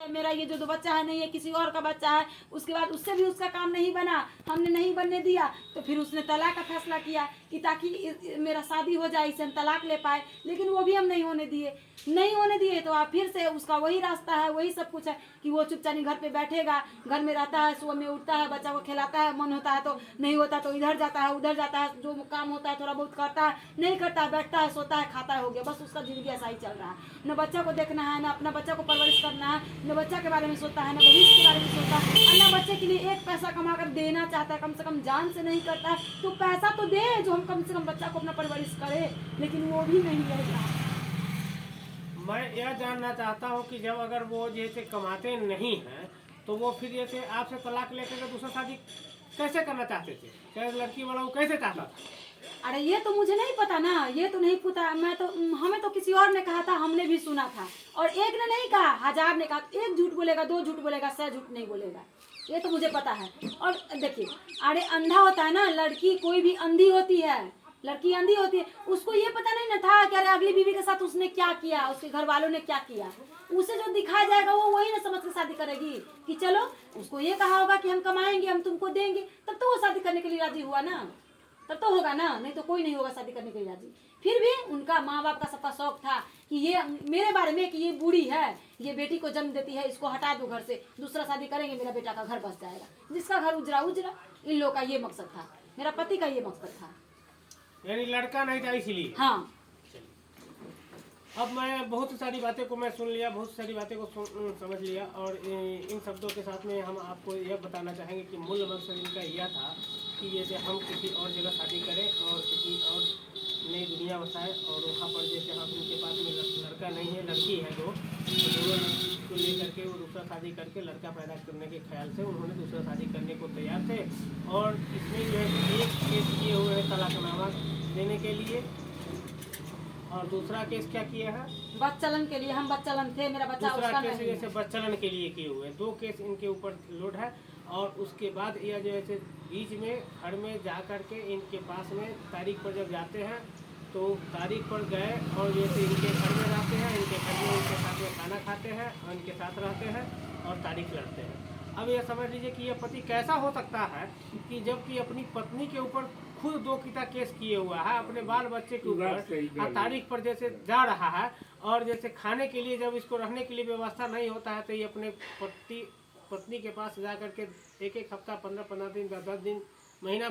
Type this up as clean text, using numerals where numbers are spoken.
मेरा ये जो दो बच्चा है नहीं है किसी और का बच्चा है। उसके बाद उससे भी उसका काम नहीं बना, हमने नहीं बनने दिया, तो फिर उसने तलाक का फैसला किया कि ताकि मेरा शादी हो जाए, इसे हम तलाक ले पाए, लेकिन वो भी हम नहीं होने दिए। नहीं होने दिए तो आप फिर से उसका वही रास्ता है, वही सब कुछ है कि वो चुपचानी घर पे बैठेगा, घर में रहता है, सुबह में उठता है, बच्चा को खिलाता है, मन होता है तो, नहीं होता तो इधर जाता है उधर जाता है, जो काम होता है थोड़ा बहुत करता है, नहीं करता है, बैठता है, सोता है, खाता है, हो गया, बस उसका जिंदगी ऐसा ही चल रहा है। न बच्चा को देखना है, न अपना बच्चा को परवरिश करना है, न बच्चा के बारे में सोचता है, न भविष्य के बारे में सोचता है, और न बच्चे के लिए एक पैसा कमा कर देना चाहता है, कम से कम जान से नहीं करता है। तो पैसा तो दे जो हम कम से कम बच्चा को अपना परवरिश करे, लेकिन वो भी नहीं है। मैं यह जानना चाहता हूँ कि जब अगर वो जैसे कमाते नहीं हैं तो वो फिर जैसे आपसे तलाक लेकर के दूसरा शादी कैसे करना चाहते थे? क्या लड़की वाला वो कैसे चाहता था? अरे ये तो मुझे नहीं पता ना, ये तो नहीं पता। मैं तो, हमें तो किसी और ने कहा था, हमने भी सुना था, और एक ने नहीं कहा, हजार ने कहा। एक झूठ बोलेगा, दो झूठ बोलेगा, 100 झूठ नहीं बोलेगा, ये तो मुझे पता है। और देखिए, अरे अंधा होता है ना, लड़की कोई भी अंधी होती है, लड़की अंधी होती है, उसको ये पता नहीं ना था कि अरे अगली बीवी के साथ उसने क्या किया, उसके घर वालों ने क्या किया। उसे जो दिखाया जाएगा वो वही ना समझ के शादी करेगी कि चलो, उसको ये कहा होगा कि हम कमाएंगे, हम तुमको देंगे, तब तो वो शादी करने के लिए राजी हुआ ना, तब तो होगा ना, नहीं तो कोई नहीं होगा शादी करने के लिए राजी। फिर भी उनका माँ बाप का सबका शौक था कि ये मेरे बारे में कि ये बूढ़ी है, ये बेटी को जन्म देती है, इसको हटा दो घर से, दूसरा शादी करेंगे, मेरा बेटा का घर बस जाएगा। जिसका घर उजरा उजरा, इन लोगों का ये मकसद था, मेरा पति का ये मकसद था। यानी लड़का नहीं था इसलिए। हाँ। अब मैं बहुत सारी बातें को मैं सुन लिया, बहुत सारी बातें को समझ लिया, और इन शब्दों के साथ में हम आपको यह बताना चाहेंगे कि मूल मकसद इनका यह था कि जैसे हम किसी और जगह शादी करें और किसी और नई दुनिया बसाएं, और वहाँ पर जैसे हम उनके पास में लड़का नहीं है, लड़की है जो, तो दोनों को लेकर के वो दूसरा शादी करके लड़का पैदा करने के ख्याल से उन्होंने दूसरा शादी करने को तैयार थे। और इसमें जो है एक केस किए हुए हैं तलाकनामा देने के लिए, और दूसरा केस क्या किया है? बच्चलन के लिए, हम बच्चलन थे, मेरा बच्चा दूसरा उसका केस नहीं जैसे है। बच्चलन के लिए किए हुए हैं, 2 केस इनके ऊपर लोड है। और उसके बाद यह जो है बीच में घर में जा कर के इनके पास में तारीख पर जब जाते हैं तो तारीख पर गए और जैसे इनके घर में रहते हैं, इनके घर में इनके साथ में खाना खाते हैं और इनके साथ रहते हैं और तारीख लड़ते हैं। अब यह समझ लीजिए कि यह पति कैसा हो सकता है कि जबकि अपनी पत्नी के ऊपर खुद 2 किता केस किए हुआ है, अपने बाल बच्चे के ऊपर तारीख पर जैसे जा रहा है, और जैसे खाने के लिए जब इसको रहने के लिए व्यवस्था नहीं होता है तो ये अपने पत्नी के पास जा करके एक हफ्ता, 15 दिन, 10 दिन, महीना